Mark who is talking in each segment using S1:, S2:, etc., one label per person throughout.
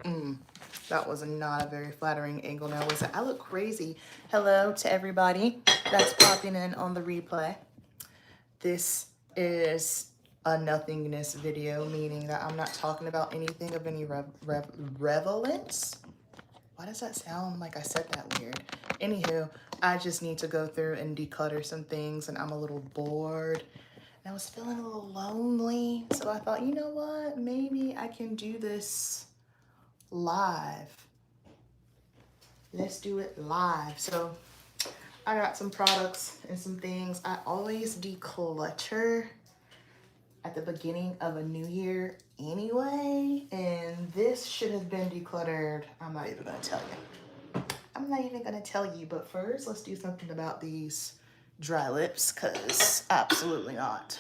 S1: That was not a very flattering angle now, was it? I look crazy. Hello to everybody that's popping in on the replay. This is a nothingness video, meaning that I'm not talking about anything of any relevance. Why does that sound like I said that weird? Anywho, I just need to go through and declutter some things, and I'm a little bored. And I was feeling a little lonely, so I thought, you know what? Maybe I can do this live. Let's do it live. So I got some products and some things. I always declutter at the beginning of a new year anyway, and this should have been decluttered. I'm not even gonna tell you. I'm not even gonna tell you, but first let's do something about these dry lips, because absolutely not.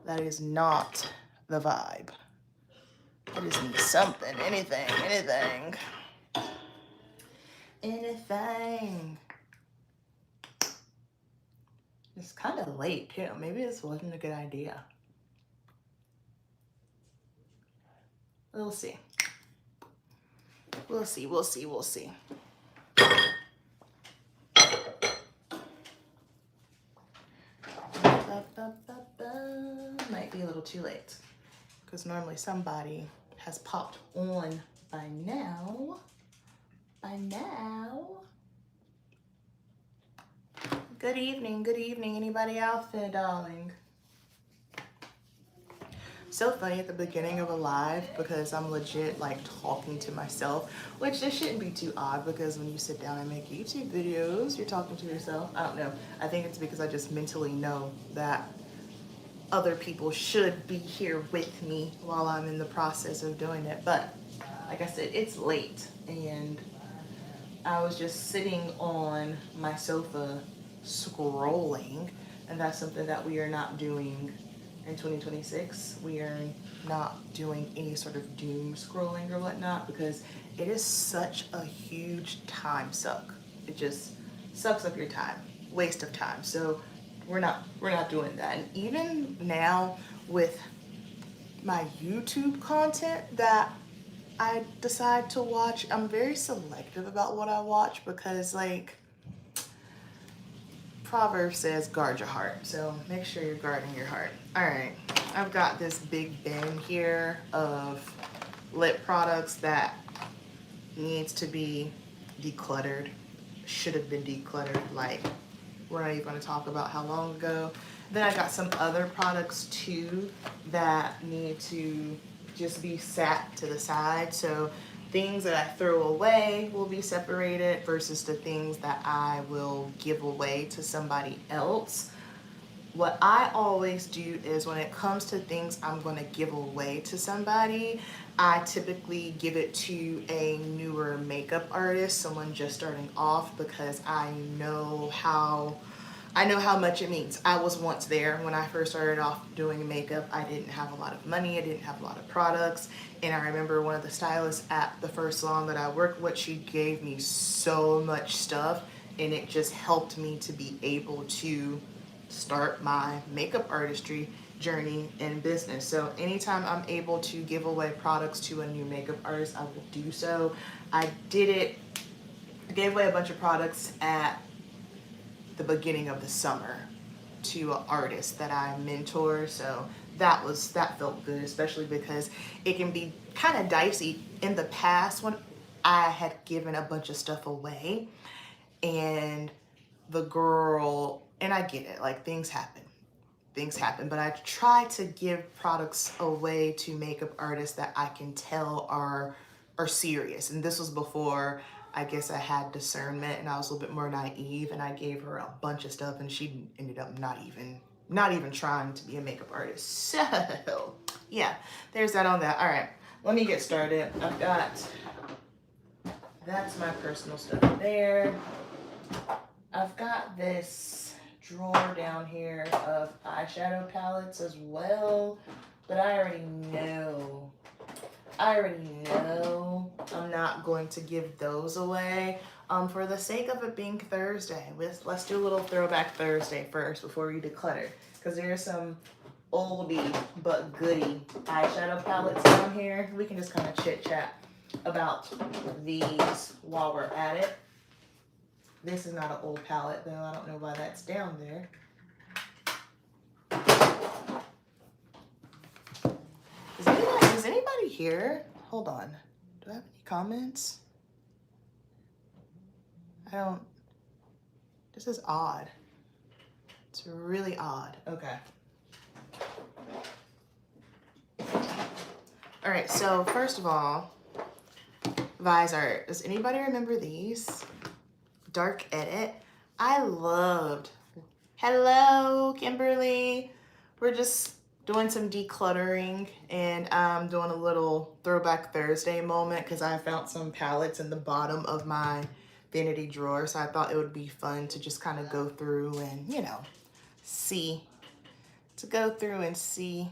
S1: That is not the vibe. I just need something, anything. It's kind of late too. Maybe this wasn't a good idea. We'll see. Might be a little too late, because normally somebody has popped on by now. Good evening. Anybody out there, darling? So funny at the beginning of a live, because I'm legit like talking to myself, which this shouldn't be too odd, because when you sit down and make YouTube videos, you're talking to yourself. I don't know. I think it's because I just mentally know that other people should be here with me while I'm in the process of doing it. But like I said, it's late, and I was just sitting on my sofa scrolling, and that's something that we are not doing in 2026. We are not doing any sort of doom scrolling or whatnot, because it is such a huge time suck. It just sucks up your time, waste of time. So we're not doing that. And even now with my YouTube content that I decide to watch, I'm very selective about what I watch, because like Proverbs says, guard your heart. So make sure you're guarding your heart. All right, I've got this big bin here of lip products that needs to be decluttered. Should have been decluttered, like we're not even going to talk about how long ago. Then I got some other products too that need to just be sat to the side. So things that I throw away will be separated versus the things that I will give away to somebody else. What I always do is, when it comes to things I'm going to give away to somebody, I typically give it to a newer makeup artist, someone just starting off, because I know how much it means. I was once there when I first started off doing makeup. I didn't have a lot of money. I didn't have a lot of products. And I remember one of the stylists at the first salon that I worked with, she gave me so much stuff, and it just helped me to be able to start my makeup artistry journey in business. So anytime I'm able to give away products to a new makeup artist, I will do so. I gave away a bunch of products at the beginning of the summer to an artist that I mentor. So that felt good, especially because it can be kind of dicey in the past when I had given a bunch of stuff away, and the girl, and I get it, like things happen, but I try to give products away to makeup artists that I can tell are serious. And this was before, I guess, I had discernment, and I was a little bit more naive, and I gave her a bunch of stuff, and she ended up not even trying to be a makeup artist. So yeah, there's that on that. All right, let me get started. That's my personal stuff there. I've got this drawer down here of eyeshadow palettes as well, but I already know I'm not going to give those away. For the sake of it being Thursday, let's do a little throwback Thursday first before we declutter, because there's some oldie but goodie eyeshadow palettes down here. We can just kind of chit chat. about these while we're at it. This is not an old palette, though. I don't know why that's down there. Is anybody here? Hold on. Do I have any comments? I don't. This is odd. It's really odd. Okay. All right, so first of all, Visart. Does anybody remember these? Dark Edit. I loved. Hello, Kimberly. We're just doing some decluttering and I'm doing a little Throwback Thursday moment because I found some palettes in the bottom of my vanity drawer. So I thought it would be fun to just kind of go through and, you know, see. To go through and see.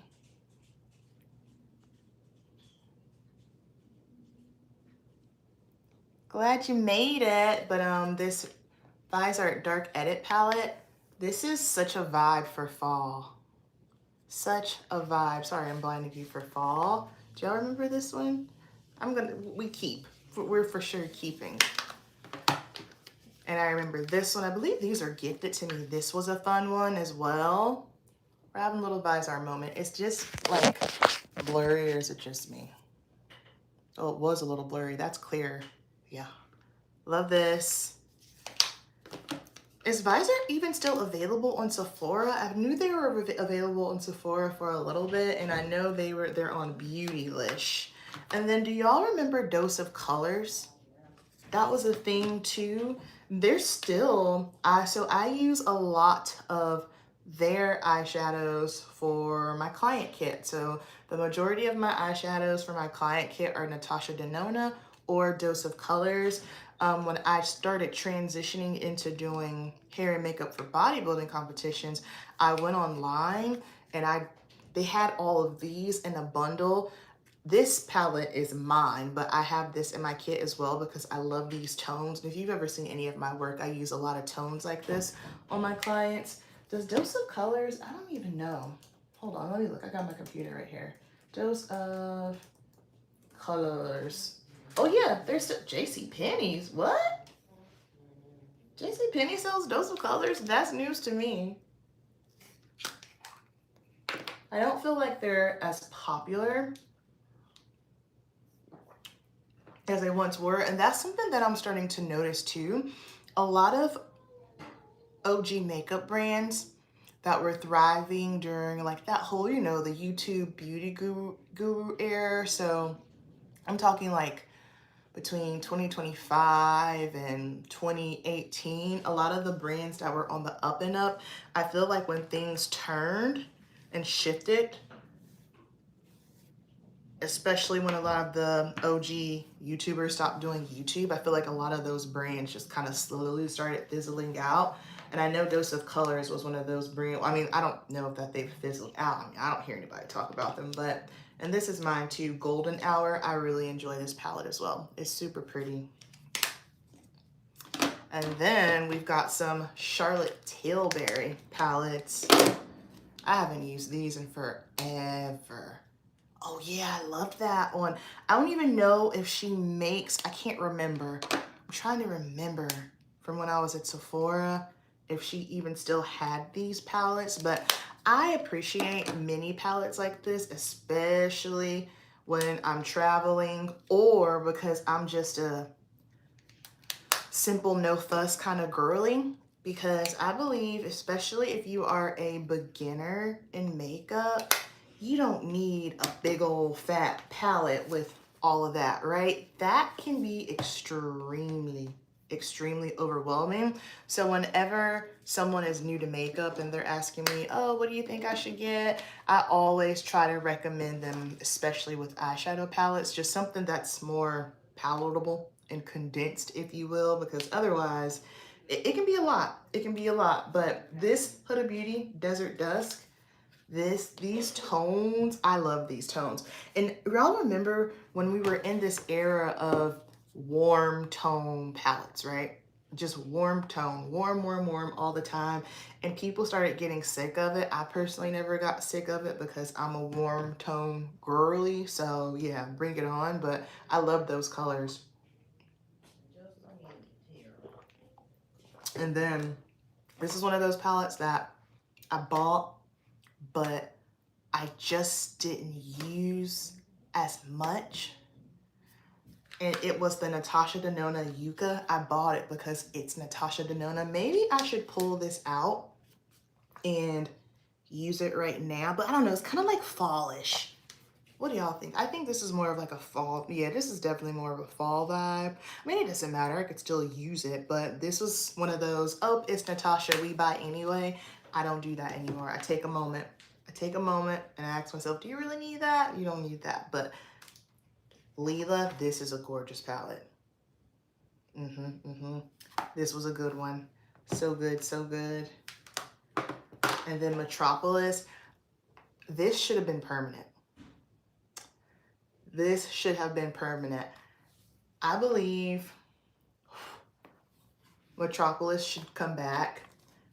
S1: Glad you made it. But this Visart Dark Edit palette, this is such a vibe for fall. Such a vibe. Sorry, I'm blinding you for fall. Do y'all remember this one? We're for sure keeping. And I remember this one. I believe these are gifted to me. This was a fun one as well. We're having a little Visart moment. It's just like blurry, or is it just me? Oh, it was a little blurry. That's clear. Yeah. Love this. Is Visart even still available on Sephora? I knew they were available on Sephora for a little bit, and I know they're on Beautylish. And then do y'all remember Dose of Colors? That was a thing too. They're still, so I use a lot of their eyeshadows for my client kit. So the majority of my eyeshadows for my client kit are Natasha Denona or Dose of Colors. When I started transitioning into doing hair and makeup for bodybuilding competitions, I went online and they had all of these in a bundle. This palette is mine, but I have this in my kit as well because I love these tones. And if you've ever seen any of my work, I use a lot of tones like this on my clients. Does Dose of Colors, I don't even know. Hold on, let me look. I got my computer right here. Dose of Colors. Oh yeah, there's still JCPenney's. What? JCPenney sells Dose of Colors? That's news to me. I don't feel like they're as popular as they once were, and that's something that I'm starting to notice too. A lot of OG makeup brands that were thriving during like that whole, you know, the YouTube beauty guru era. So I'm talking like between 2025 and 2018, a lot of the brands that were on the up and up, I feel like when things turned and shifted, especially when a lot of the OG YouTubers stopped doing YouTube, I feel like a lot of those brands just kind of slowly started fizzling out. And I know Dose of Colors was one of those brands. I mean, I don't know if that they've fizzled out. I mean, I don't hear anybody talk about them, but, and this is mine too, Golden Hour. I really enjoy this palette as well. It's super pretty. And then we've got some Charlotte Tilbury palettes. I haven't used these in forever. Oh yeah, I love that one. I don't even know if she makes, I can't remember. I'm trying to remember from when I was at Sephora if she even still had these palettes, but I appreciate mini palettes like this, especially when I'm traveling or because I'm just a simple, no fuss kind of girly. Because I believe, especially if you are a beginner in makeup, you don't need a big old fat palette with all of that, right? That can be extremely overwhelming. So whenever someone is new to makeup and they're asking me, oh, what do you think I should get? I always try to recommend them, especially with eyeshadow palettes, just something that's more palatable and condensed, if you will, because otherwise it can be a lot. It can be a lot. But this Huda Beauty Desert Dusk, these tones, I love these tones. And y'all remember when we were in this era of warm tone palettes, right? just warm tone, warm all the time. And people started getting sick of it. I personally never got sick of it because I'm a warm tone girly. So yeah, bring it on. But I love those colors. And then this is one of those palettes that I bought, but I just didn't use as much. And it was the Natasha Denona Yucca. I bought it because it's Natasha Denona. Maybe I should pull this out and use it right now, but I don't know, it's kind of like fallish. What do y'all think? I think this is more of like a fall. Yeah, this is definitely more of a fall vibe. I mean, it doesn't matter. I could still use it, but this was one of those, oh, it's Natasha, we buy anyway. I don't do that anymore. I take a moment. And I ask myself, do you really need that? You don't need that. But Leela, this is a gorgeous palette. This was a good one. So good, so good. And then Metropolis. This should have been permanent. This should have been permanent. I believe Metropolis should come back.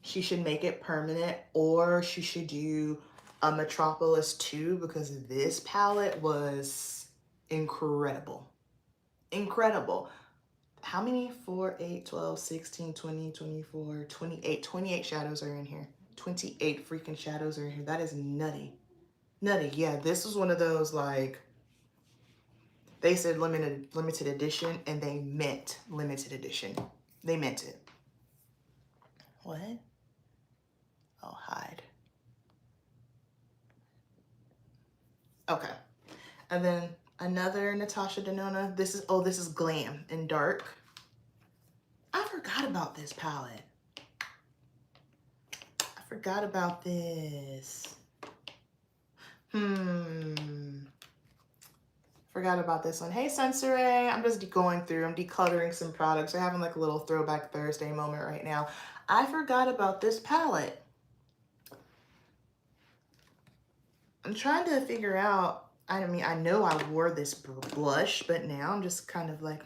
S1: She should make it permanent, or she should do a Metropolis 2 because this palette was incredible. Incredible. How many? 4, 8, 12, 16, 20, 24, 28. 28 shadows are in here. 28 freaking shadows are in here. That is nutty. Nutty. Yeah, this was one of those, like, they said limited edition, and they meant limited edition. They meant it. What? Oh, hide. Okay. And then another Natasha Denona. This is Glam in dark. I forgot about this palette. I forgot about this. Forgot about this one. Hey, Sensoray. I'm just going through. I'm decluttering some products. We're having like a little throwback Thursday moment right now. I forgot about this palette. I'm trying to figure out, I mean, I know I wore this blush, but now I'm just kind of like,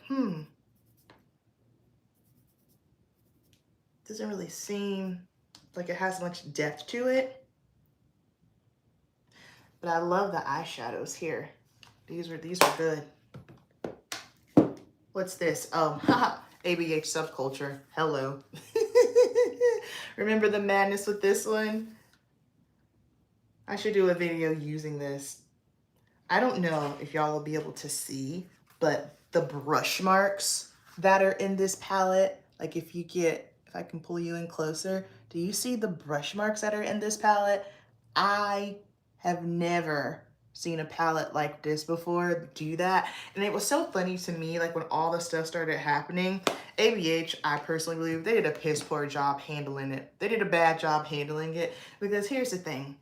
S1: doesn't really seem like it has much depth to it. But I love the eyeshadows here. These were good. What's this? Oh, haha, ABH Subculture. Hello. Remember the madness with this one? I should do a video using this. I don't know if y'all will be able to see, but the brush marks that are in this palette, like if I can pull you in closer, do you see the brush marks that are in this palette? I have never seen a palette like this before do that. And it was so funny to me, like when all the stuff started happening, ABH, I personally believe they did a piss poor job handling it. They did a bad job handling it, because here's the thing.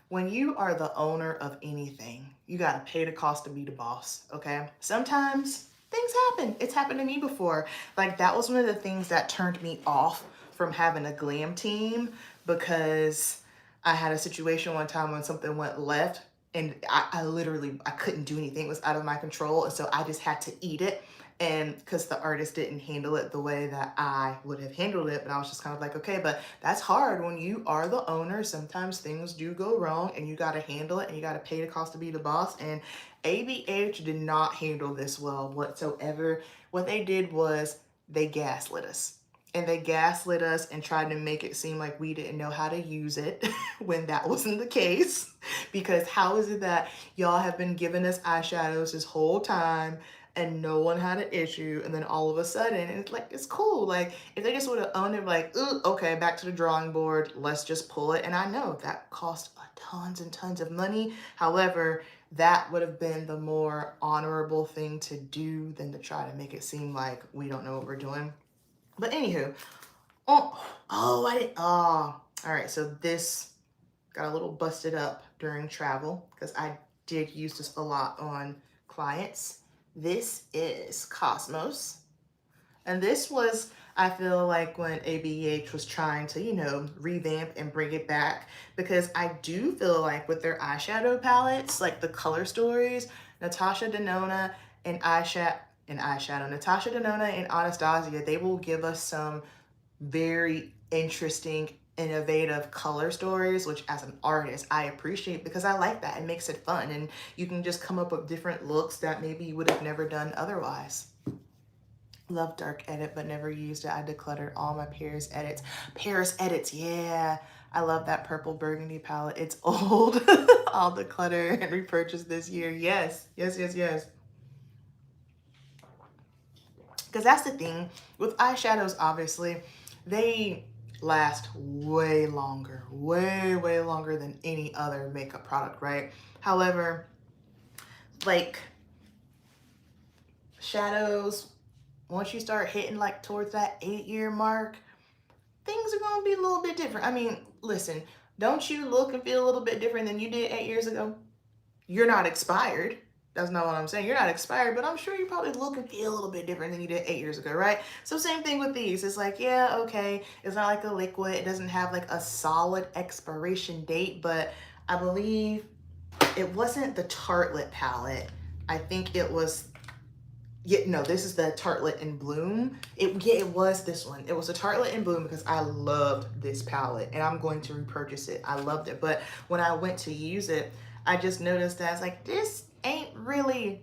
S1: When you are the owner of anything, you gotta pay the cost to be the boss, okay? Sometimes things happen. It's happened to me before. Like, that was one of the things that turned me off from having a glam team, because I had a situation one time when something went left, and I literally couldn't do anything. It was out of my control, and so I just had to eat it. And because the artist didn't handle it the way that I would have handled it, but I was just kind of like, okay, but that's hard when you are the owner. Sometimes things do go wrong, and you got to handle it, and you got to pay the cost to be the boss. And ABH did not handle this well whatsoever. What they did was they gaslit us. And they gaslit us and tried to make it seem like we didn't know how to use it when that wasn't the case. Because how is it that y'all have been giving us eyeshadows this whole time and no one had an issue, and then all of a sudden, and it's like, it's cool. Like, if they just would have owned it, like, ooh, okay, back to the drawing board, let's just pull it. And I know that cost tons and tons of money. However, that would have been the more honorable thing to do than to try to make it seem like we don't know what we're doing. But anywho, all right, so this got a little busted up during travel because I did use this a lot on clients. This is Cosmos. And this was, I feel like, when ABH was trying to, you know, revamp and bring it back, because I do feel like with their eyeshadow palettes, like the color stories, Natasha Denona and in eyeshadow. Natasha Denona and Anastasia, they will give us some very interesting, innovative color stories, which as an artist, I appreciate because I like that. It makes it fun and you can just come up with different looks that maybe you would have never done otherwise. Love dark edit, but never used it. I decluttered all my Paris edits. Paris edits, yeah. I love that purple burgundy palette. It's old. I'll declutter and repurchase this year. Yes, yes, yes, yes. Because that's the thing with eyeshadows, obviously, they last way longer, way longer than any other makeup product, right? However, like shadows, once you start hitting like towards that 8-year mark, things are going to be a little bit different. I mean, listen, don't you look and feel a little bit different than you did 8 years ago? You're not expired. That's not what I'm saying. You're not expired, but I'm sure you probably look and feel a little bit different than you did 8 years ago, right? So same thing with these. It's like, yeah, okay, it's not like a liquid. It doesn't have like a solid expiration date, but I believe it wasn't the Tartelette palette. I think it was, yeah, no, this is the Tartelette in Bloom. It was this one. It was a Tartelette in Bloom because I loved this palette and I'm going to repurchase it. I loved it. But when I went to use it, I just noticed that I was like, this ain't really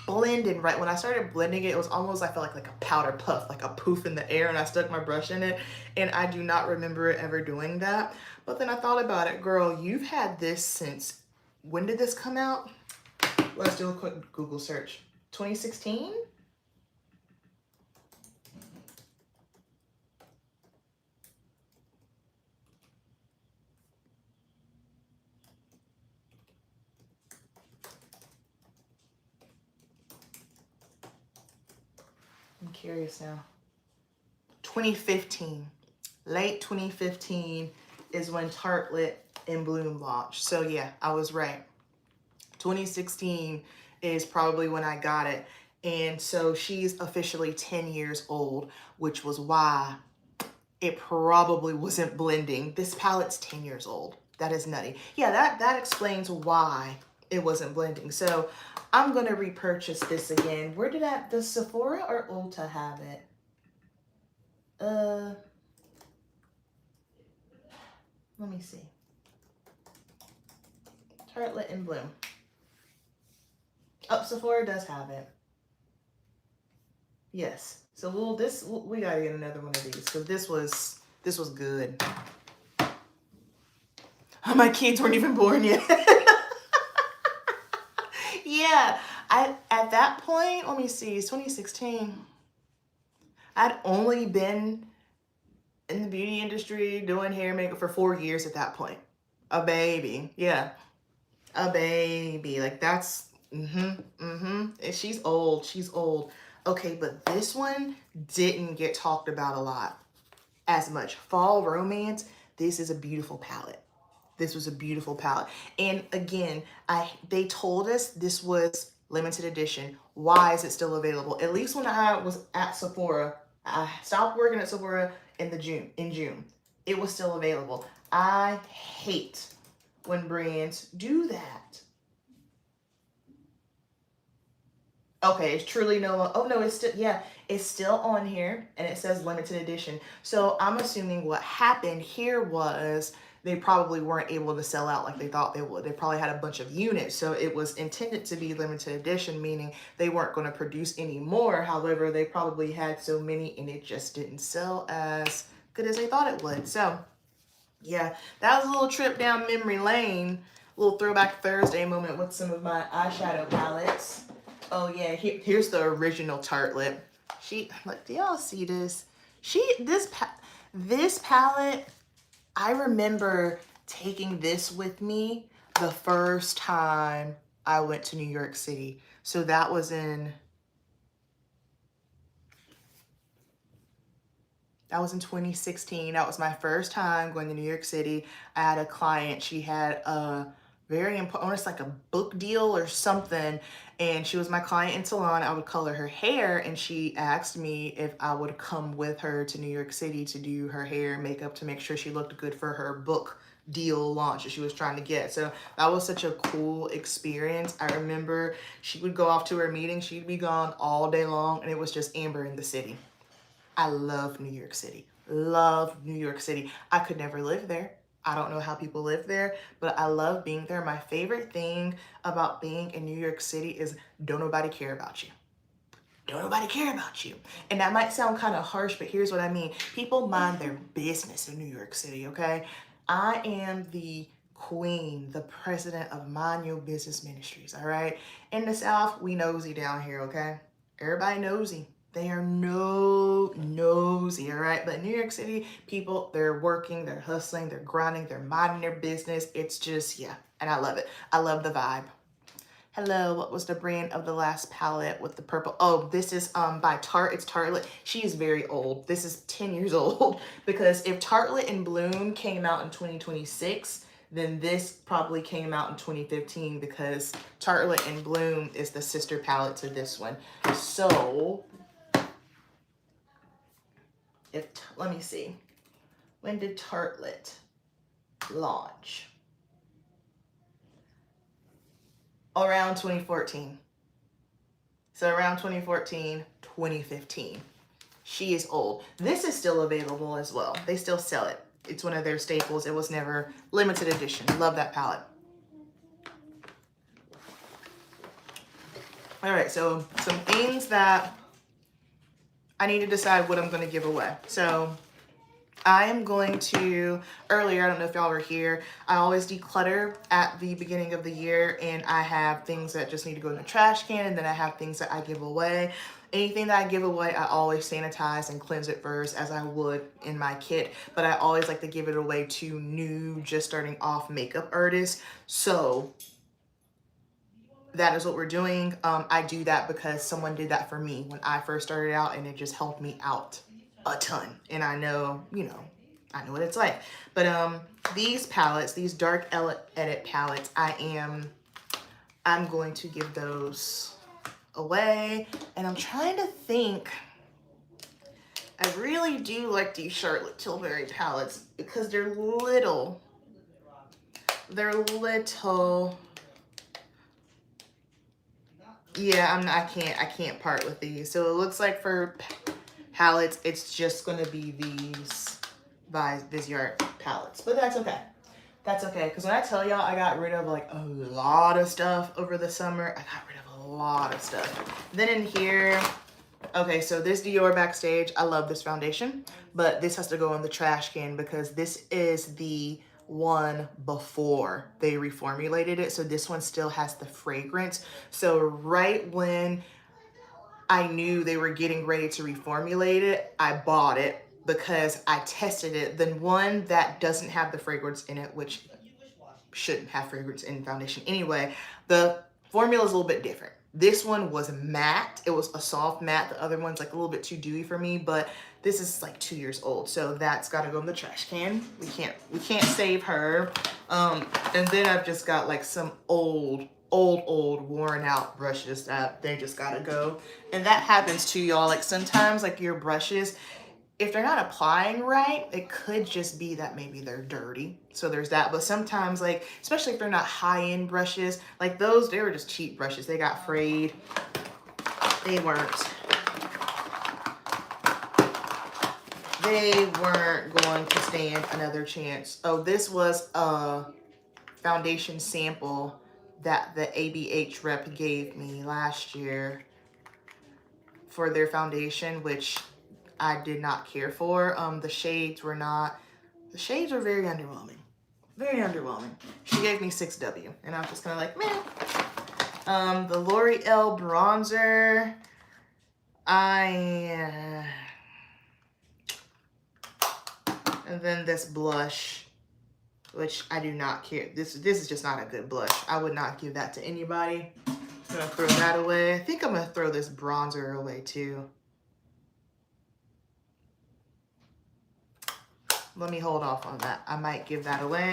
S1: blending right. When I started blending it, it was almost, I felt like a powder puff, like a poof in the air, and I stuck my brush in it. And I do not remember it ever doing that. But then I thought about it, girl, you've had this since, when did this come out? Let's do a quick Google search. 2016? I'm curious now. 2015. Late 2015 is when Tartelette in Bloom launched. So yeah, I was right. 2016 is probably when I got it. And so she's officially 10 years old, which was why it probably wasn't blending. This palette's 10 years old. That is nutty. Yeah, that explains why it wasn't blending. So I'm gonna repurchase this again. Where did does Sephora or Ulta have it? Let me see. Tartelette in Bloom. Oh, Sephora does have it. Yes. So we gotta get another one of these because this was good. My kids weren't even born yet. Yeah, at that point, let me see, it's 2016. I'd only been in the beauty industry doing hair and makeup for 4 years at that point. A baby, yeah, a baby. Like that's, and she's old. Okay, but this one didn't get talked about a lot as much. Fall Romance, this is a beautiful palette. This was a beautiful palette. And again, they told us this was limited edition. Why is it still available? At least when I was at Sephora, I stopped working at Sephora in June. It was still available. I hate when brands do that. Okay, it's truly no, oh no, it's still, yeah, it's still on here and it says limited edition. So I'm assuming what happened here was they probably weren't able to sell out like they thought they would. They probably had a bunch of units. So it was intended to be limited edition, meaning they weren't going to produce any more. However, they probably had so many and it just didn't sell as good as they thought it would. So yeah, that was a little trip down memory lane, a little throwback Thursday moment with some of my eyeshadow palettes. Oh yeah, here's the original Tartelette. Look, do y'all see this? This palette, I remember taking this with me the first time I went to New York City. So that was in 2016. That was my first time going to New York City. I had a client, she had a very important, almost like a book deal or something. And she was my client in salon. I would color her hair. And she asked me if I would come with her to New York City to do her hair and makeup to make sure she looked good for her book deal launch that she was trying to get. So that was such a cool experience. I remember she would go off to her meeting. She'd be gone all day long, and it was just Amber in the city. I love New York City. Love New York City. I could never live there. I don't know how people live there, but I love being there. My favorite thing about being in New York City is don't nobody care about you. Don't nobody care about you. And that might sound kind of harsh, but here's what I mean. People mind their business in New York City, okay? I am the queen, the president of Mind Your Business Ministries, all right? In the South, we nosy down here, okay? Everybody nosy. They are nosy, all right? But in New York City, people, they're working, they're hustling, they're grinding, they're minding their business. It's just, yeah, and I love it. I love the vibe. Hello, what was the brand of the last palette with the purple? Oh, this is by Tarte. It's Tartelette. She is very old. This is 10 years old because if Tartelette in Bloom came out in 2026, then this probably came out in 2015 because Tartelette in Bloom is the sister palette to this one. So, let me see. When did Tartelette launch? Around 2014. So around 2014, 2015. She is old. This is still available as well. They still sell it. It's one of their staples. It was never limited edition. Love that palette. All right, so some things that I need to decide what I'm going to give away. So I am going to, earlier, I don't know if y'all were here, I always declutter at the beginning of the year, and I have things that just need to go in the trash can, and then I have things that I give away. Anything that I give away, I always sanitize and cleanse it first, as I would in my kit, but I always like to give it away to new, just starting off makeup artists. So that is what we're doing. I do that because someone did that for me when I first started out, and it just helped me out a ton. And I know, you know, I know what it's like. But these palettes, these dark edit palettes, I'm going to give those away. And I'm trying to think, I really do like these Charlotte Tilbury palettes because they're little. Yeah, I can't part with these. So it looks like for palettes, it's just gonna be these by Viseart palettes, but that's okay. That's okay, because when I tell y'all I got rid of like a lot of stuff over the summer, I got rid of a lot of stuff. Then in here, okay, so this Dior Backstage, I love this foundation, but this has to go in the trash can because this is the one before they reformulated it. So this one still has the fragrance. So right when I knew they were getting ready to reformulate it, I bought it because I tested it. The one that doesn't have the fragrance in it, which shouldn't have fragrance in foundation anyway, the formula is a little bit different. This one was matte. It was a soft matte. The other one's like a little bit too dewy for me, but this is like 2 years old, so that's got to go in the trash can. We can't save her. And then I've just got like some old worn out brushes that they just gotta go. And that happens too, y'all. Like sometimes like your brushes, if they're not applying right, it could just be that maybe they're dirty. So there's that. But sometimes, like, especially if they're not high-end brushes, like those, they were just cheap brushes. They got frayed. They weren't going to stand another chance. Oh, this was a foundation sample that the ABH rep gave me last year for their foundation, which I did not care for. The shades were very underwhelming. Very underwhelming. She gave me 6W, and I was just kind of like, meh. The L'Oreal bronzer, and then this blush, which I do not care. This is just not a good blush. I would not give that to anybody. I'm gonna throw that away. I think I'm gonna throw this bronzer away too. Let me hold off on that. I might give that away.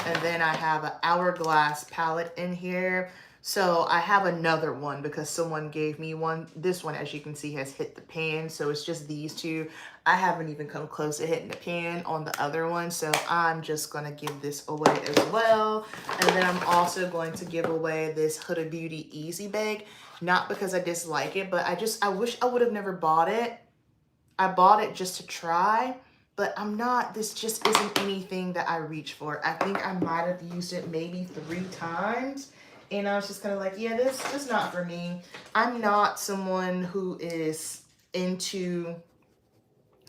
S1: And then I have an Hourglass palette in here. So I have another one because someone gave me one. This one, as you can see, has hit the pan. So it's just these two. I haven't even come close to hitting the pan on the other one. So I'm just going to give this away as well. And then I'm also going to give away this Huda Beauty Easy Bake. Not because I dislike it, but I wish I would have never bought it. I bought it just to try, but this just isn't anything that I reach for. I think I might have used it maybe 3 times. And I was just kind of like, yeah, this is not for me. I'm not someone who is into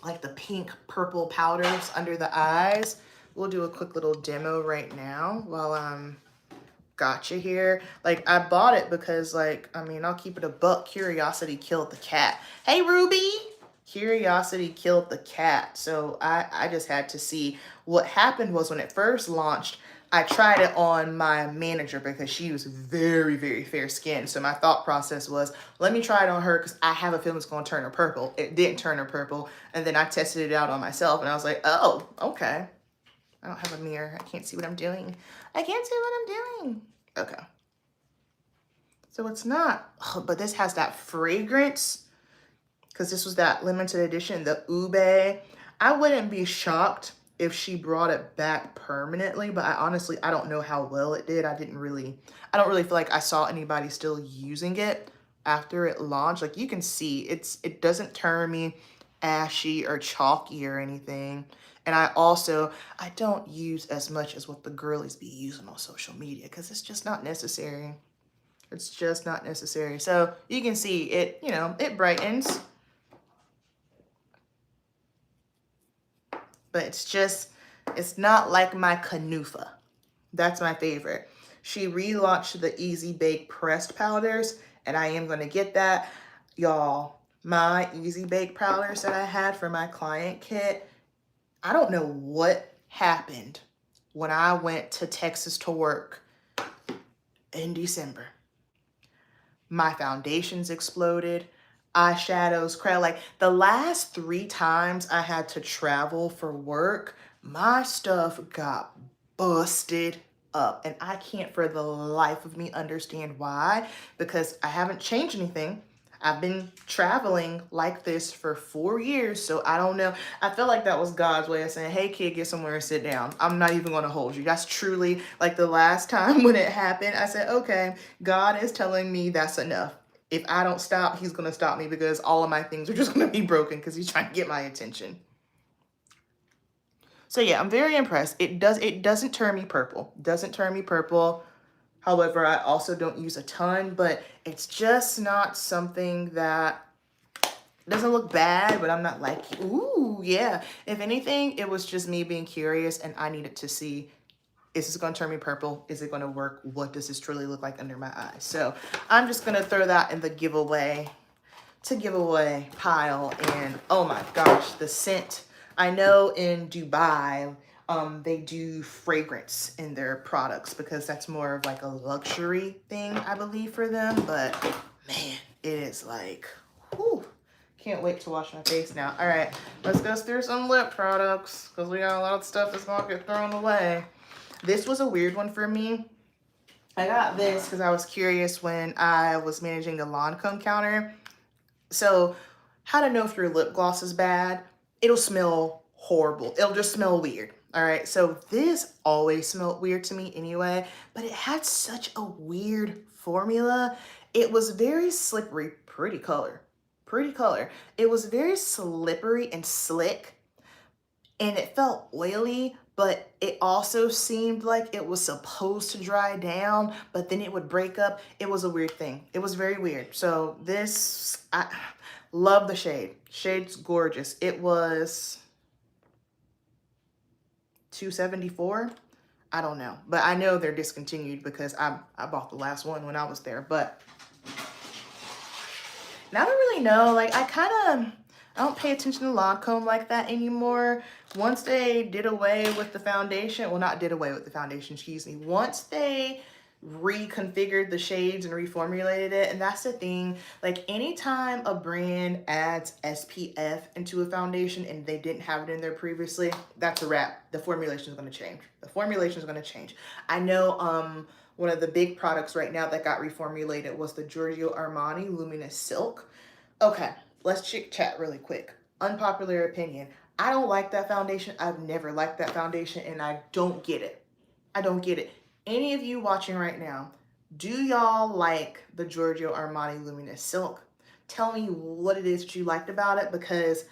S1: like the pink purple powders under the eyes. We'll do a quick little demo right now while I'm gotcha here. Like, I bought it because, like, I mean, I'll keep it a buck. Curiosity killed the cat. Hey, Ruby! Curiosity killed the cat. So I just had to see. What happened was when it first launched, I tried it on my manager because she was very, very fair skinned. So my thought process was, let me try it on her because I have a feeling it's going to turn her purple. It didn't turn her purple. And then I tested it out on myself and I was like, oh, okay. I don't have a mirror. I can't see what I'm doing. I can't see what I'm doing. Okay. So it's not, but this has that fragrance because this was that limited edition, the Ube. I wouldn't be shocked if she brought it back permanently, but I don't know how well it did. I don't really feel like I saw anybody still using it after it launched. Like, you can see it doesn't turn me ashy or chalky or anything. And I don't use as much as what the girlies be using on social media because it's just not necessary. It's just not necessary. So you can see it, it brightens. But it's not like my Canufa. That's my favorite. She relaunched the Easy Bake pressed powders, and I am going to get that. Y'all, my Easy Bake powders that I had for my client kit, I don't know what happened when I went to Texas to work in December. My foundations exploded. Eyeshadows, like the last 3 times I had to travel for work, my stuff got busted up. And I can't for the life of me understand why, because I haven't changed anything. I've been traveling like this for 4 years, so I don't know. I feel like that was God's way of saying, hey kid, get somewhere and sit down. I'm not even gonna hold you. That's truly, like, the last time when it happened, I said, okay, God is telling me that's enough. If I don't stop, he's gonna stop me because all of my things are just gonna be broken because he's trying to get my attention. So yeah, I'm very impressed. It doesn't turn me purple. Doesn't turn me purple. However, I also don't use a ton, but it's just not something that doesn't look bad, but I'm not like, ooh, yeah. If anything, it was just me being curious and I needed to see, is this going to turn me purple? Is it going to work? What does this truly look like under my eyes? So I'm just going to throw that in the giveaway pile. And oh my gosh, the scent. I know in Dubai, they do fragrance in their products because that's more of like a luxury thing, I believe, for them. But man, it is like, whew. Can't wait to wash my face now. All right, let's go through some lip products because we got a lot of stuff that's going to get thrown away. This was a weird one for me. I got this because I was curious when I was managing the Lancome counter. So how to know if your lip gloss is bad? It'll smell horrible. It'll just smell weird. All right, so this always smelled weird to me anyway, but it had such a weird formula. It was very slippery, pretty color. It was very slippery and slick, and it felt oily, but it also seemed like it was supposed to dry down, but then it would break up. It was a weird thing. It was very weird. So this, I love the shade. Shade's gorgeous. It was $274. I don't know, but I know they're discontinued because I bought the last one when I was there. But and I don't really know, like, I don't pay attention to Lancome like that anymore. Once they did away with the foundation, well, not did away with the foundation, excuse me. Once they reconfigured the shades and reformulated it, and that's the thing, like, anytime a brand adds SPF into a foundation and they didn't have it in there previously, that's a wrap. The formulation is going to change. I know One of the big products right now that got reformulated was the Giorgio Armani Luminous Silk. Okay, let's chit chat really quick. Unpopular opinion. I don't like that foundation. I've never liked that foundation, and I don't get it. I don't get it. Any of you watching right now, do y'all like the Giorgio Armani Luminous Silk? Tell me what it is that you liked about it, because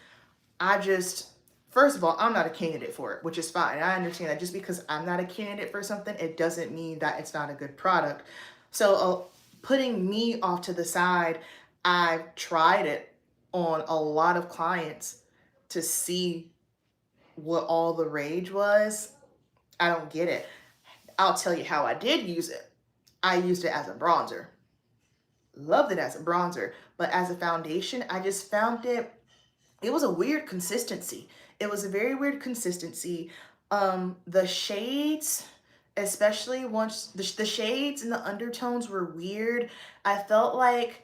S1: I just, first of all, I'm not a candidate for it, which is fine. I understand that just because I'm not a candidate for something, it doesn't mean that it's not a good product. So putting me off to the side, I've tried it on a lot of clients to see what all the rage was. I don't get it. I'll tell you how I did use it. I used it as a bronzer. Loved it as a bronzer. But as a foundation, I just found it was a weird consistency. It was a very weird consistency. The shades, especially once the shades and the undertones were weird. I felt like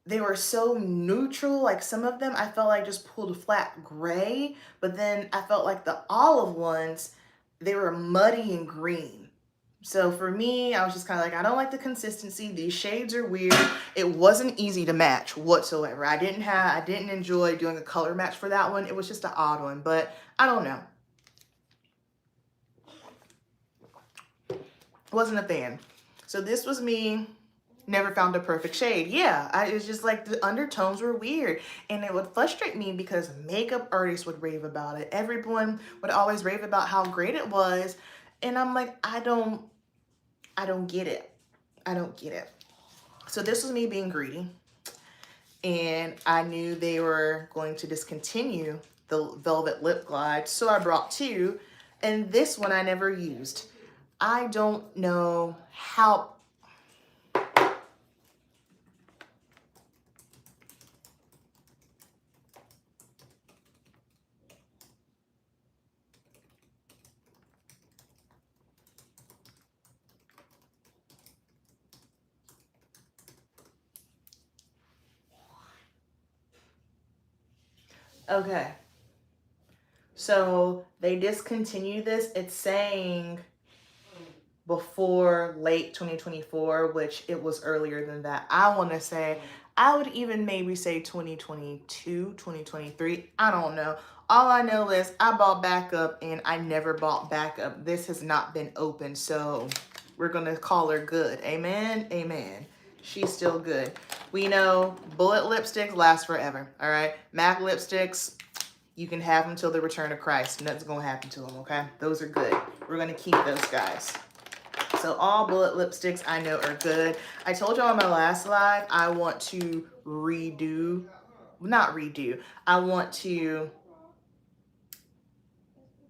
S1: they were so neutral. Like some of them I felt like just pulled a flat gray, but then I felt like the olive ones, they were muddy and green. So for me, I was just kind of like, I don't like the consistency. These shades are weird. It wasn't easy to match whatsoever. I didn't enjoy doing a color match for that one. It was just an odd one, but I don't know. Wasn't a fan. So this was me. Never found a perfect shade. Yeah, it's just like the undertones were weird, and it would frustrate me because makeup artists would rave about it. Everyone would always rave about how great it was, and I'm like, I don't get it. I don't get it. So this was me being greedy, and I knew they were going to discontinue the Velvet Lip Glide, so I brought two, and this one I never used. I don't know how. Okay. So they discontinued this. It's saying before late 2024, which it was earlier than that. I want to say, I would even maybe say 2022, 2023. I don't know. All I know is I bought backup and I never bought backup. This has not been open, so we're going to call her good. Amen? Amen. She's still good. We know bullet lipsticks last forever, all right? MAC lipsticks, you can have them till the return of Christ. Nothing's going to happen to them, okay? Those are good. We're going to keep those guys. So all bullet lipsticks I know are good. I told y'all on my last live, I want to I want to,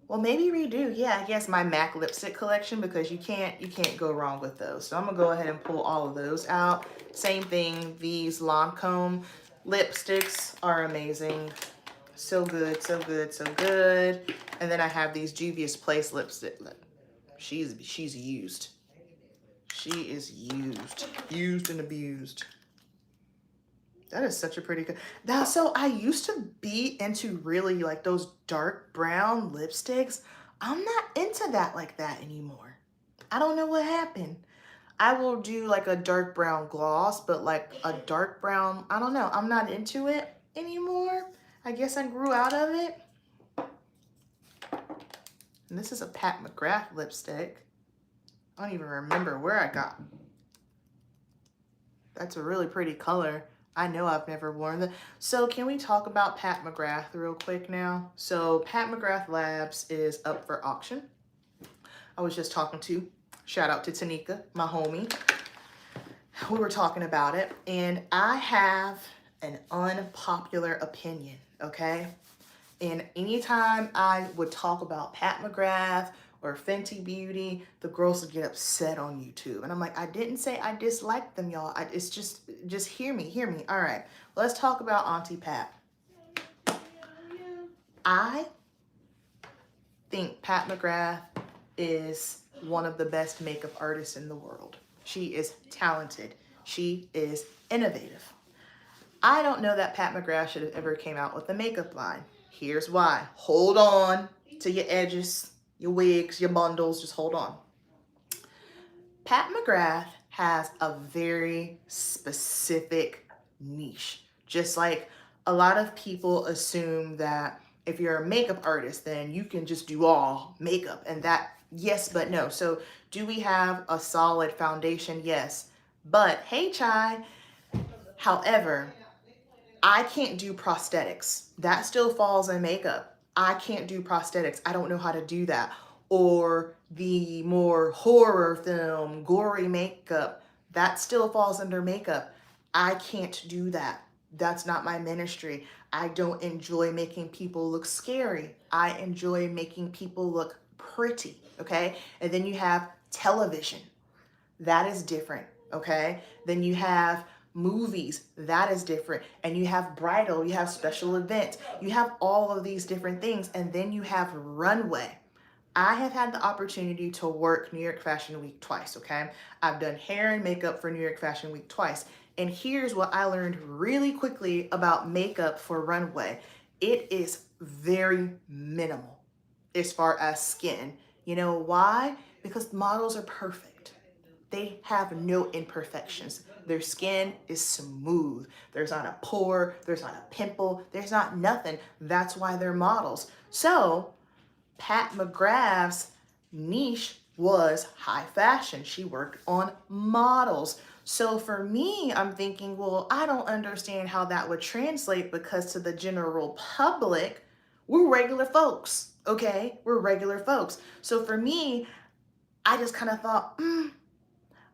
S1: well, maybe redo, yeah, I guess my MAC lipstick collection, because you can't go wrong with those. So I'm going to go ahead and pull all of those out. Same thing, these Lancome lipsticks are amazing. So good, so good, so good. And then I have these Juvia's Place lipstick. She's used. She is used and abused. That is such a pretty good. Now, so I used to be into really like those dark brown lipsticks. I'm not into that like that anymore. I don't know what happened. I will do like a dark brown gloss, but like a dark brown, I don't know. I'm not into it anymore. I guess I grew out of it. And this is a Pat McGrath lipstick. I don't even remember where I got. That's a really pretty color. I know I've never worn that. So can we talk about Pat McGrath real quick now? So Pat McGrath Labs is up for auction. I was just talking to, shout out to Tanika, my homie. We were talking about it, and I have an unpopular opinion, okay? And anytime I would talk about Pat McGrath or Fenty Beauty, the girls would get upset on YouTube. And I'm like, I didn't say I disliked them, y'all. It's just hear me. All right, let's talk about Auntie Pat. I think Pat McGrath is one of the best makeup artists in the world. She is talented. She is innovative. I don't know that Pat McGrath should have ever came out with a makeup line. Here's why. Hold on to your edges, your wigs, your bundles. Just hold on. Pat McGrath has a very specific niche. Just like a lot of people assume that if you're a makeup artist, then you can just do all makeup, and that, yes, but no. So do we have a solid foundation? Yes. But hey, Chai, however, I can't do prosthetics. That still falls in makeup. I can't do prosthetics. I don't know how to do that. Or the more horror film, gory makeup, that still falls under makeup. I can't do that. That's not my ministry. I don't enjoy making people look scary. I enjoy making people look pretty, okay? And then you have television. That is different, okay? Then you have movies, that is different. And you have bridal, you have special events, you have all of these different things. And then you have runway. I have had the opportunity to work New York Fashion Week twice, okay? I've done hair and makeup for New York Fashion Week twice. And here's what I learned really quickly about makeup for runway. It is very minimal as far as skin. You know why? Because models are perfect. They have no imperfections. Their skin is smooth. There's not a pore, there's not a pimple, there's not nothing. That's why they're models. So Pat McGrath's niche was high fashion. She worked on models. So for me, I'm thinking, well, I don't understand how that would translate, because to the general public, we're regular folks, okay? We're regular folks. So for me, I just kind of thought,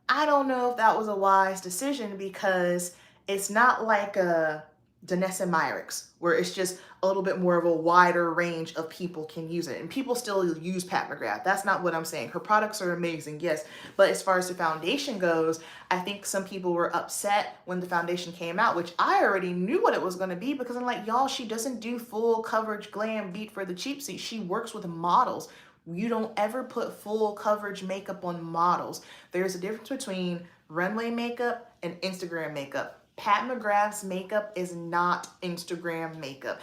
S1: I don't know if that was a wise decision, because it's not like a Danessa Myricks, where it's just a little bit more of a wider range of people can use it. And people still use Pat McGrath. That's not what I'm saying. Her products are amazing, yes. But as far as the foundation goes, I think some people were upset when the foundation came out, which I already knew what it was going to be, because I'm like, y'all, she doesn't do full coverage glam beat for the cheap seat. She works with models. You don't ever put full coverage makeup on models. There's a difference between runway makeup and Instagram makeup. Pat McGrath's makeup is not Instagram makeup.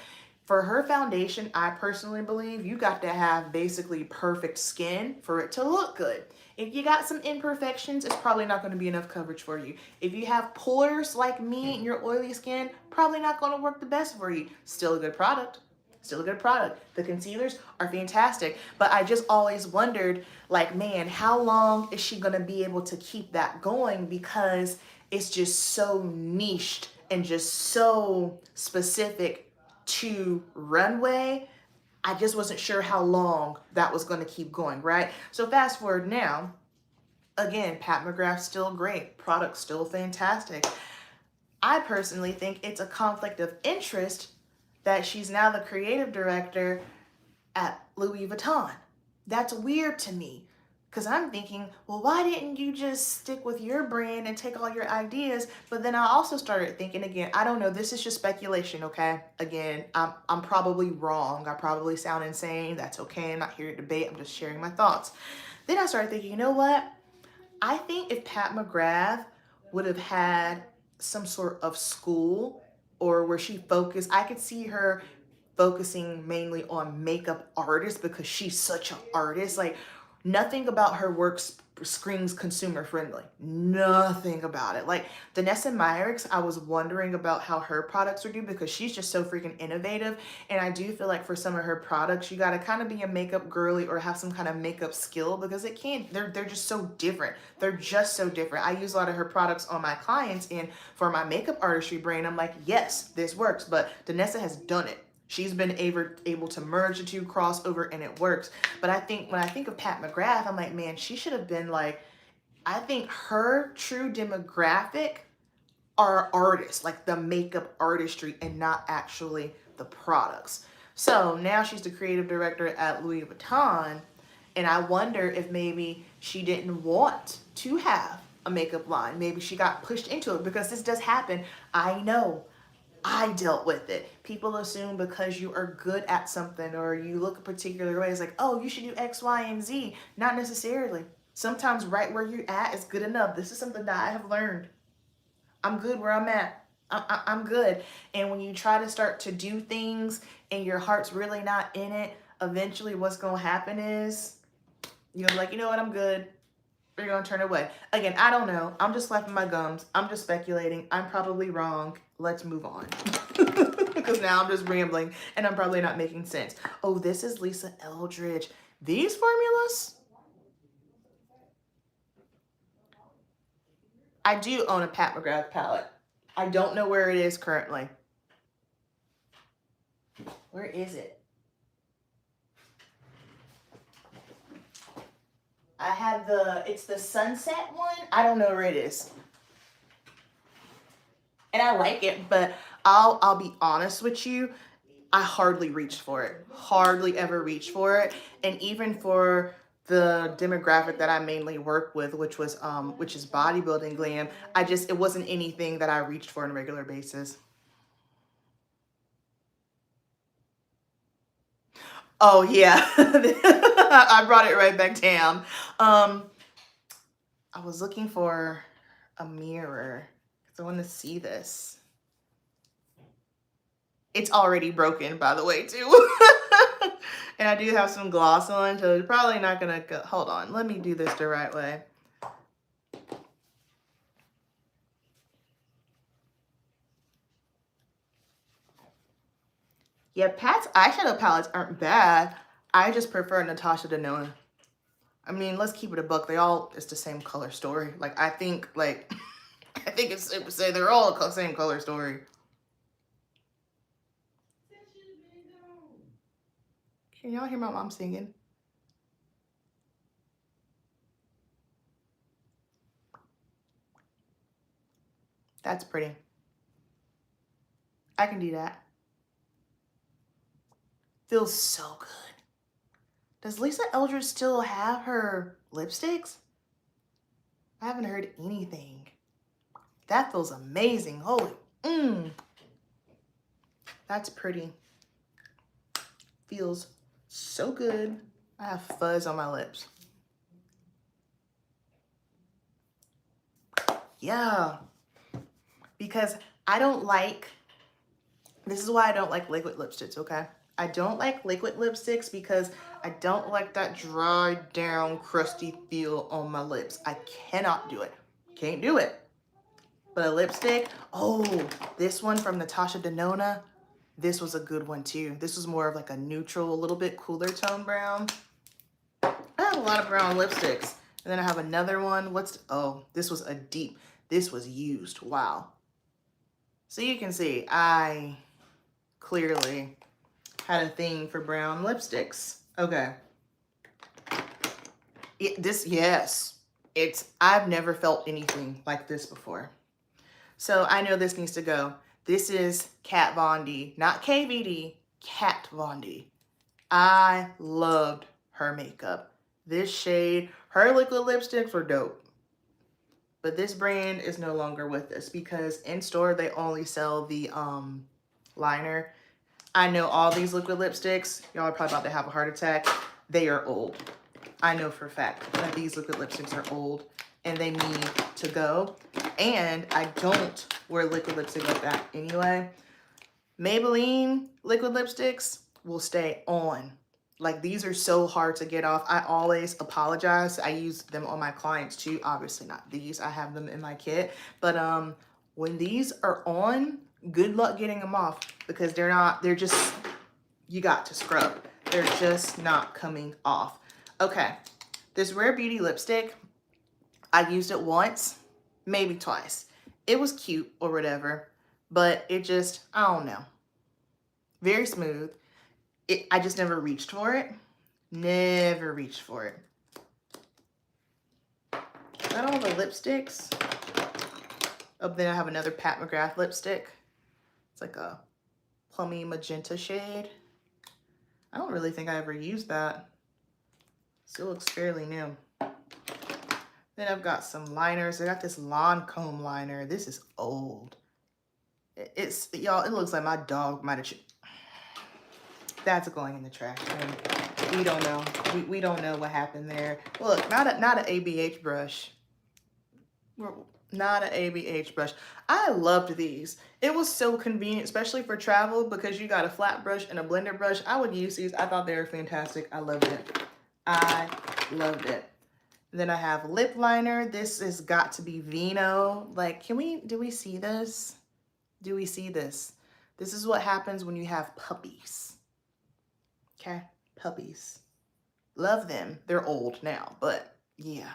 S1: For her foundation, I personally believe you got to have basically perfect skin for it to look good. If you got some imperfections, it's probably not going to be enough coverage for you. If you have pores like me and your oily skin, probably not going to work the best for you. Still a good product. Still a good product. The concealers are fantastic, but I just always wondered, like, man, how long is she gonna be able to keep that going? Because it's just so niched and just so specific to runway. I just wasn't sure how long that was gonna keep going, right? So fast forward now, again, Pat McGrath's still great, product's still fantastic. I personally think it's a conflict of interest that she's now the creative director at Louis Vuitton. That's weird to me, because I'm thinking, well, why didn't you just stick with your brand and take all your ideas? But then I also started thinking, again, I don't know, this is just speculation, okay? Again, I'm probably wrong. I probably sound insane. That's okay. I'm not here to debate. I'm just sharing my thoughts. Then I started thinking, you know what? I think if Pat McGrath would have had some sort of school, or where she focused, I could see her focusing mainly on makeup artists, because she's such an artist. Like, nothing about her work screams consumer friendly. Nothing about it. Like Danessa Myricks, I was wondering about how her products would do, because she's just so freaking innovative. And I do feel like for some of her products, you got to kind of be a makeup girly or have some kind of makeup skill, because they're just so different. They're just so different. I use a lot of her products on my clients, and for my makeup artistry brain, I'm like, yes, this works. But Danessa has done it. She's been able to merge the two, crossover, and it works. But I think when I think of Pat McGrath, I'm like, man, she should have been like, I think her true demographic are artists, like the makeup artistry, and not actually the products. So now she's the creative director at Louis Vuitton, and I wonder if maybe she didn't want to have a makeup line. Maybe she got pushed into it, because this does happen. I know. I dealt with it. People assume because you are good at something or you look a particular way, it's like, oh, you should do X, Y, and Z. Not necessarily. Sometimes right where you're at is good enough. This is something that I have learned. I'm good where I'm at. I'm good. And when you try to start to do things and your heart's really not in it, eventually what's going to happen is you're like, you know what, I'm good. Or you're gonna turn away. Again, I don't know. I'm just slapping my gums. I'm just speculating. I'm probably wrong. Let's move on. Because now I'm just rambling and I'm probably not making sense. Oh, this is Lisa Eldridge. These formulas? I do own a Pat McGrath palette. I don't know where it is currently. Where is it? I have it's the sunset one. I don't know where it is. And I like it, but I'll be honest with you. I hardly reached for it. Hardly ever reached for it. And even for the demographic that I mainly work with, which is bodybuilding glam, it wasn't anything that I reached for on a regular basis. Oh yeah. I brought it right back down. I was looking for a mirror because I want to see this. It's already broken, by the way, too. And I do have some gloss on, so it's probably not gonna go. Hold on, let me do this the right way. Yeah, Pat's eyeshadow palettes aren't bad. I just prefer Natasha Denona. I mean, let's keep it a buck. It's the same color story. Like, I think it's safe to say they're all the same color story. Can y'all hear my mom singing? That's pretty. I can do that. Feels so good. Does Lisa Eldridge still have her lipsticks? I haven't heard anything. That feels amazing. Holy, that's pretty. Feels so good. I have fuzz on my lips. Yeah, because this is why I don't like liquid lipsticks, okay? I don't like liquid lipsticks because I don't like that dry down, crusty feel on my lips. I cannot do it. Can't do it. But a lipstick, oh, this one from Natasha Denona, this was a good one too. This was more of like a neutral, a little bit cooler tone brown. I have a lot of brown lipsticks. And then I have another one. This was this was used. Wow. So you can see, I clearly had a thing for brown lipsticks. Okay. I've never felt anything like this before. So I know this needs to go. This is Kat Von D, not KVD, Kat Von D. I loved her makeup. This shade, her liquid lipsticks were dope. But this brand is no longer with us because in store they only sell the liner. I know all these liquid lipsticks, y'all are probably about to have a heart attack. They are old. I know for a fact that these liquid lipsticks are old and they need to go. And I don't wear liquid lipstick like that anyway. Maybelline liquid lipsticks will stay on. Like, these are so hard to get off. I always apologize. I use them on my clients too. Obviously not these. I have them in my kit. But when these are on, good luck getting them off because you got to scrub. They're just not coming off. Okay, this Rare Beauty lipstick, I used it once, maybe twice. It was cute or whatever, but I don't know. Very smooth. I just never reached for it. Never reached for it. Is that all the lipsticks? Oh, then I have another Pat McGrath lipstick. It's like a plummy magenta shade. I don't really think I ever used that. Still looks fairly new. Then I've got some liners. I got this Lancome liner. This is old. Y'all, it looks like my dog might have... That's going in the trash. We don't know. We don't know what happened there. Look, not an ABH brush. Not an ABH brush. I loved these. It was so convenient, especially for travel, because you got a flat brush and a blender brush. I would use these. I thought they were fantastic. I loved it. I loved it. Then I have lip liner. This has got to be Vino. Like, do we see this? Do we see this? This is what happens when you have puppies. Okay, puppies. Love them. They're old now, but yeah.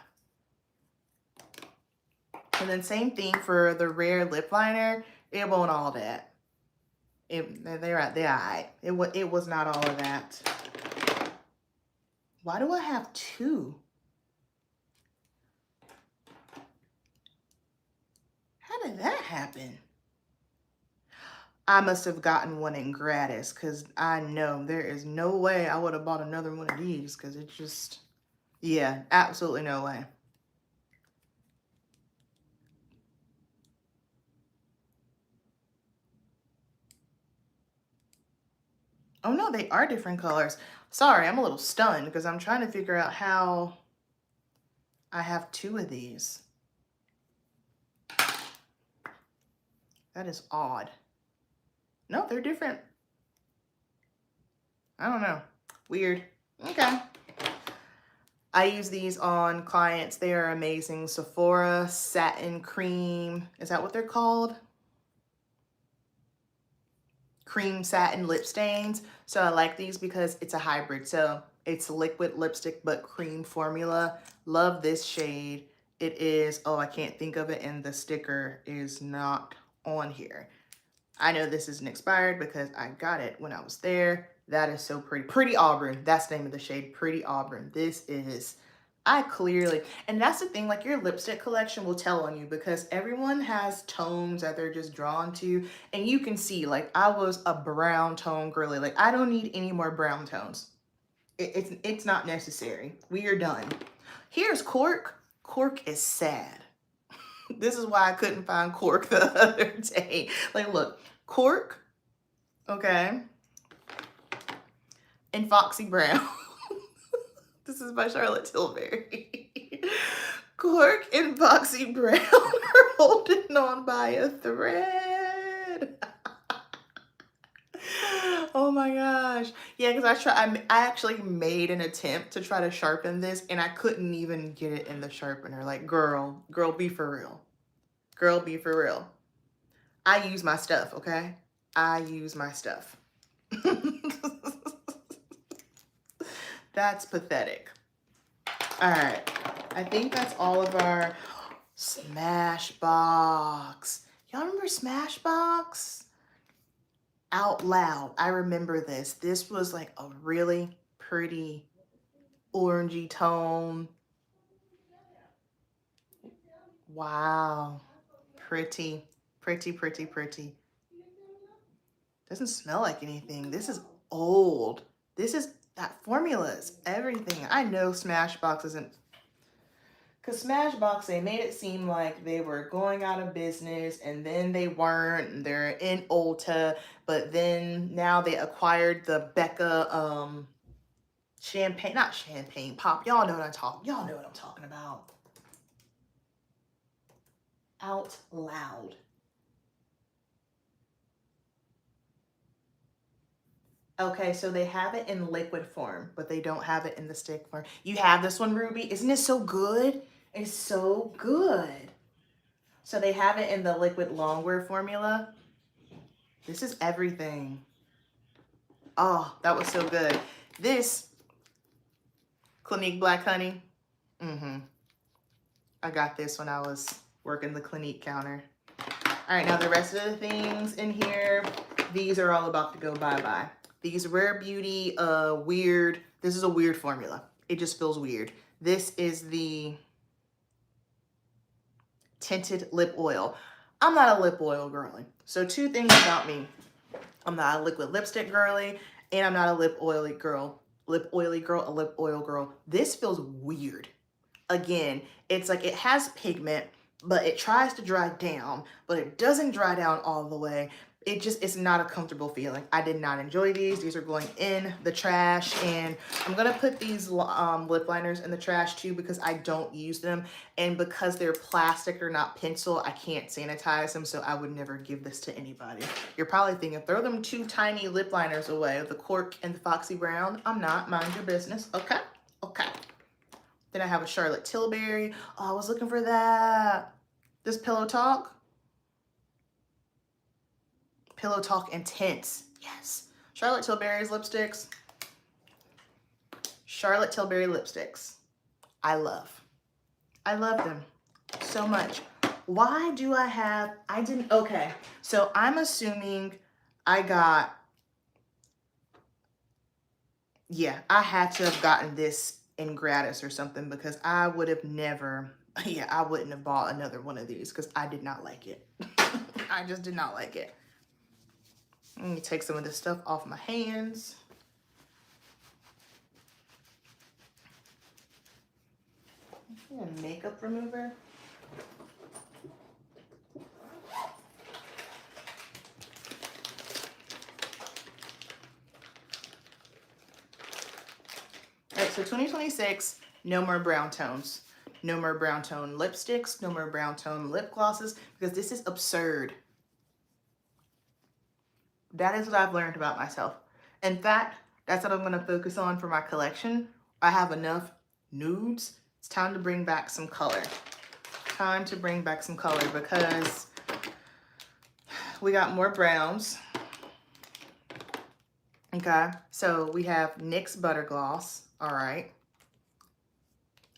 S1: And then same thing for the Rare lip liner. It won't all that. They're all right. It was not all of that. Why do I have two? How did that happen? I must have gotten one in gratis because I know there is no way I would have bought another one of these because it just, yeah, absolutely no way. Oh no, they are different colors. Sorry, I'm a little stunned because I'm trying to figure out how I have two of these. That is odd. No, they're different. I don't know. Weird. Okay. I use these on clients. They are amazing. Sephora Satin Cream. Is that what they're called? Cream satin lip stains. So I like these because it's a hybrid. So it's liquid lipstick, but cream formula. Love this shade. It is, oh, I can't think of it, and the sticker is not on here. I know this isn't expired because I got it when I was there. That is so pretty. Pretty Auburn. That's the name of the shade. Pretty Auburn. This is, I clearly, and that's the thing, like your lipstick collection will tell on you because everyone has tones that they're just drawn to. And you can see, like, I was a brown tone girly. Like, I don't need any more brown tones. It's not necessary. We are done. Here's Cork. Cork is sad. This is why I couldn't find Cork the other day. Like, look, Cork, okay, and Foxy Brown. This is by Charlotte Tilbury. Cork and Foxy Brown are holding on by a thread. Oh my gosh. Yeah, because I actually made an attempt to try to sharpen this and I couldn't even get it in the sharpener. Like, girl, be for real. Girl, be for real. I use my stuff, okay? I use my stuff. That's pathetic. All right. I think that's all of our Smashbox. Y'all remember Smashbox? Out Loud. I remember this. This was like a really pretty orangey tone. Wow. Pretty, pretty, pretty, pretty. Doesn't smell like anything. This is old. This is, that formula is everything. I know Smashbox isn't, because Smashbox, they made it seem like they were going out of business and then they weren't, and they're in Ulta, but then now they acquired the Becca champagne, not champagne pop. Y'all know what I'm talking about. Out Loud. Okay, so they have it in liquid form, but they don't have it in the stick form. You have this one, Ruby. Isn't it so good? It's so good. So they have it in the liquid longwear formula. This is everything. Oh, that was so good. This Clinique Black Honey. I got this when I was working the Clinique counter. All right, now the rest of the things in here, these are all about to go bye-bye. These Rare Beauty, weird. This is a weird formula. It just feels weird. This is the tinted lip oil. I'm not a lip oil girly. So two things about me. I'm not a liquid lipstick girly, and I'm not a lip oily girl. A lip oil girl. This feels weird. Again, it's like it has pigment, but it tries to dry down, but it doesn't dry down all the way. It's not a comfortable feeling. I did not enjoy these. These are going in the trash, and I'm gonna put these lip liners in the trash too because I don't use them, and because they're plastic or not pencil, I can't sanitize them, so I would never give this to anybody. You're probably thinking, throw them two tiny lip liners away, the Cork and the Foxy Brown. I'm not, mind your business, okay? Okay. Then I have a Charlotte Tilbury. Oh, I was looking for that. This Pillow Talk. Pillow Talk Intense. Yes. Charlotte Tilbury's lipsticks. Charlotte Tilbury lipsticks. I love them so much. Why do I have, okay. So I'm assuming I got, yeah, I had to have gotten this in gratis or something, because I would have never, yeah, I wouldn't have bought another one of these because I did not like it. I just did not like it. Let me take some of this stuff off my hands. A makeup remover. All right, so 2026, no more brown tones. No more brown tone lipsticks, no more brown tone lip glosses, because this is absurd. That is what I've learned about myself. In fact, that's what I'm going to focus on for my collection. I have enough nudes. It's time to bring back some color. Time to bring back some color, because we got more browns. Okay, so we have NYX Butter Gloss. All right.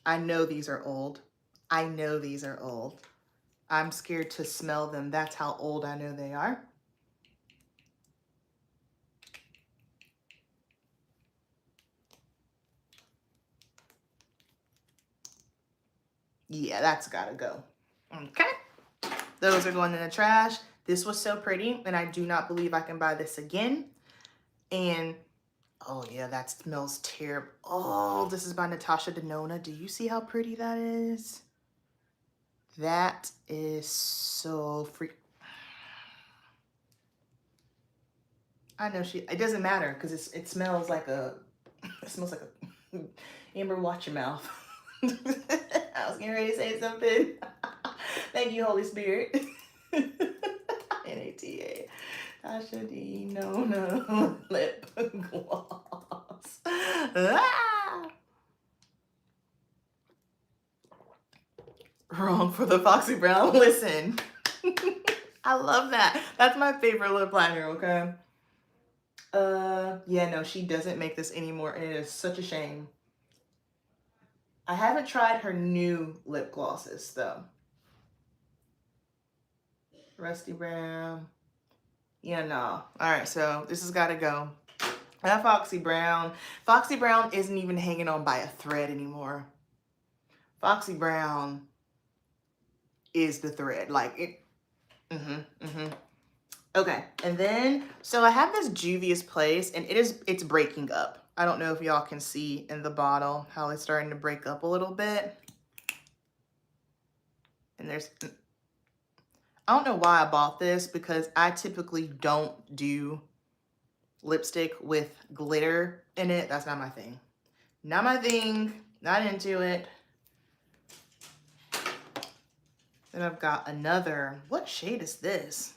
S1: I know these are old. I know these are old. I'm scared to smell them. That's how old I know they are. Yeah, that's gotta go. Okay. Those are going in the trash. This was so pretty, and I do not believe I can buy this again. And, oh yeah, that smells terrible. Oh, this is by Natasha Denona. Do you see how pretty that is? That is so I know it doesn't matter, because it smells like a, it smells like a, Amber, watch your mouth. I was getting ready to say something. Thank you, Holy Spirit. NATA. Tasha D. No lip gloss. Ah! Wrong for the Foxy Brown. Listen. I love that. That's my favorite lip liner, okay? Yeah, no, she doesn't make this anymore, and it is such a shame. I haven't tried her new lip glosses, though. Rusty Brown. Yeah, no. All right, so this has got to go. That Foxy Brown isn't even hanging on by a thread anymore. Foxy Brown is the thread. Like it. Okay, and then, so I have this Juvia's Place, and it's breaking up. I don't know if y'all can see in the bottle how it's starting to break up a little bit. And I don't know why I bought this, because I typically don't do lipstick with glitter in it. That's not my thing. Not my thing. Not into it. Then I've got another, what shade is this?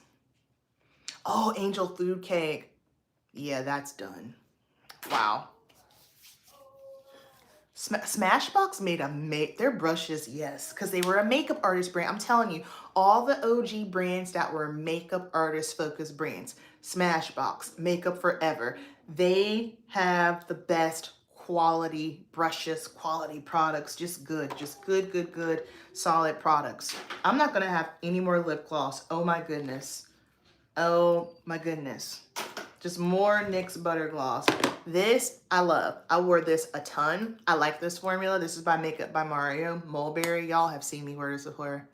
S1: Oh, Angel Food Cake. Yeah, that's done. Wow. Smashbox made their brushes, yes, because they were a makeup artist brand. I'm telling you, all the OG brands that were makeup artist focused brands, Smashbox, Makeup Forever, they have the best quality brushes, quality products, just good, solid products. I'm not gonna have any more lip gloss. Oh my goodness. Oh my goodness. Just more NYX Butter Gloss. This, I love. I wore this a ton. I like this formula. This is by Makeup by Mario Mulberry. Y'all have seen me wear this before.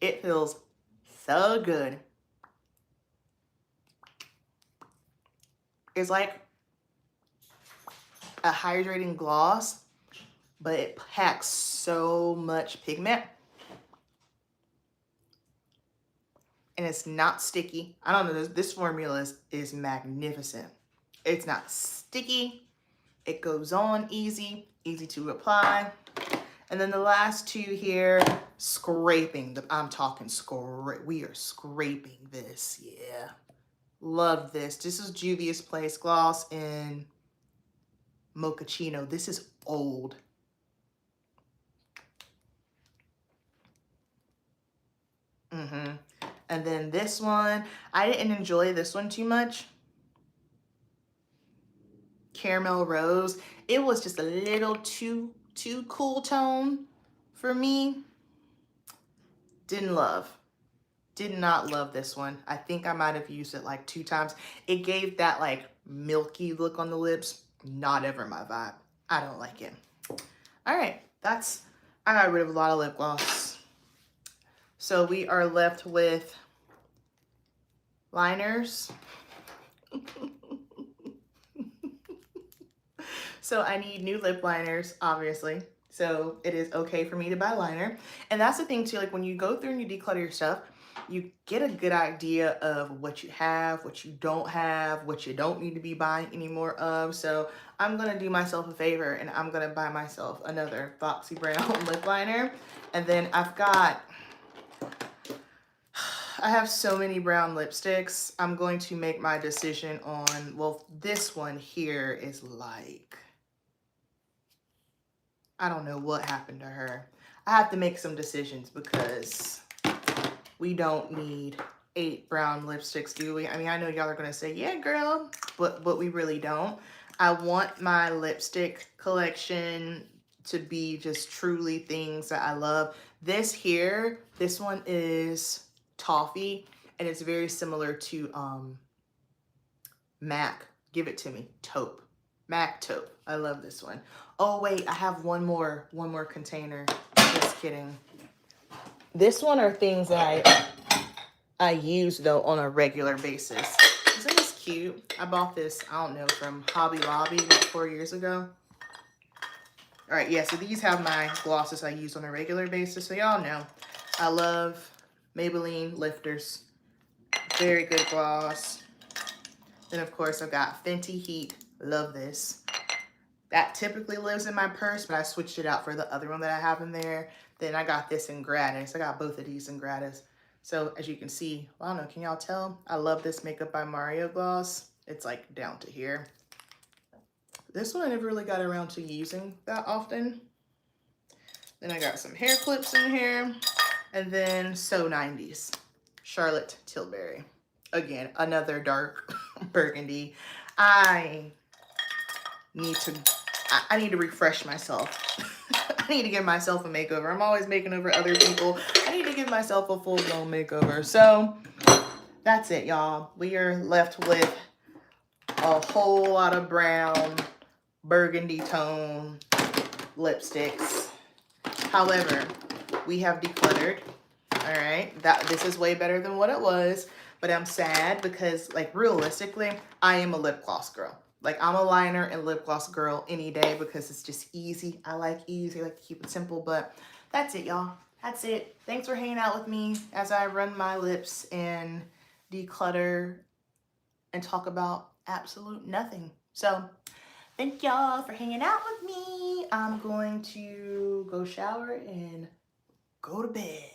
S1: It feels so good. It's like a hydrating gloss, but it packs so much pigment. And it's not sticky. I don't know, this formula is magnificent. It's not sticky. It goes on easy to apply. And then the last two here, scraping. I'm talking scrape. We are scraping this. Yeah. Love this. This is Juvia's Place Gloss in Mochaccino. This is old. And then this one, I didn't enjoy this one too much. Caramel Rose. It was just a little too cool tone for me. Did not love this one. I think I might have used it like 2 times. It gave that like milky look on the lips. Not ever my vibe. I don't like it. All right, I got rid of a lot of lip gloss. So we are left with liners. So I need new lip liners, obviously. So it is okay for me to buy liner. And that's the thing too, like when you go through and you declutter your stuff, you get a good idea of what you have, what you don't have, what you don't need to be buying anymore of. So I'm gonna do myself a favor and I'm gonna buy myself another Foxy Brown lip liner. And then I have so many brown lipsticks. I'm going to make my decision on, well, this one here is like, I don't know what happened to her. I have to make some decisions because we don't need 8 brown lipsticks, do we? I mean, I know y'all are gonna say, yeah, girl, but we really don't. I want my lipstick collection to be just truly things that I love. This here, this one is toffee, and it's very similar to MAC. Give it to me, taupe. MAC taupe. I love this one. Oh wait, I have one more container. Just kidding. This one are things that I use though on a regular basis. Isn't this cute? I bought this, I don't know, from Hobby Lobby like 4 years ago. All right, yeah, so these have my glosses I use on a regular basis. So y'all know, I love Maybelline Lifters. Very good gloss. Then of course I've got Fenty Heat. Love this. That typically lives in my purse, but I switched it out for the other one that I have in there. Then I got this in gratis. I got both of these in gratis. So as you can see, well, I don't know, can y'all tell? I love this Makeup by Mario gloss. It's like down to here. This one I never really got around to using that often. Then I got some hair clips in here. And then So 90s, Charlotte Tilbury. Again, another dark burgundy. I need to refresh myself. I need to give myself a makeover. I'm always making over other people. I need to give myself a full-blown makeover. So that's it, y'all. We are left with a whole lot of brown, burgundy tone lipsticks. However, we have decluttered. All right, this is way better than what it was, but I'm sad because, like, realistically, I am a lip gloss girl. Like, I'm a liner and lip gloss girl any day because it's just easy. I like easy, I like to keep it simple, but that's it, y'all. That's it. Thanks for hanging out with me as I run my lips and declutter and talk about absolute nothing. So thank y'all for hanging out with me. I'm going to go shower and go to bed.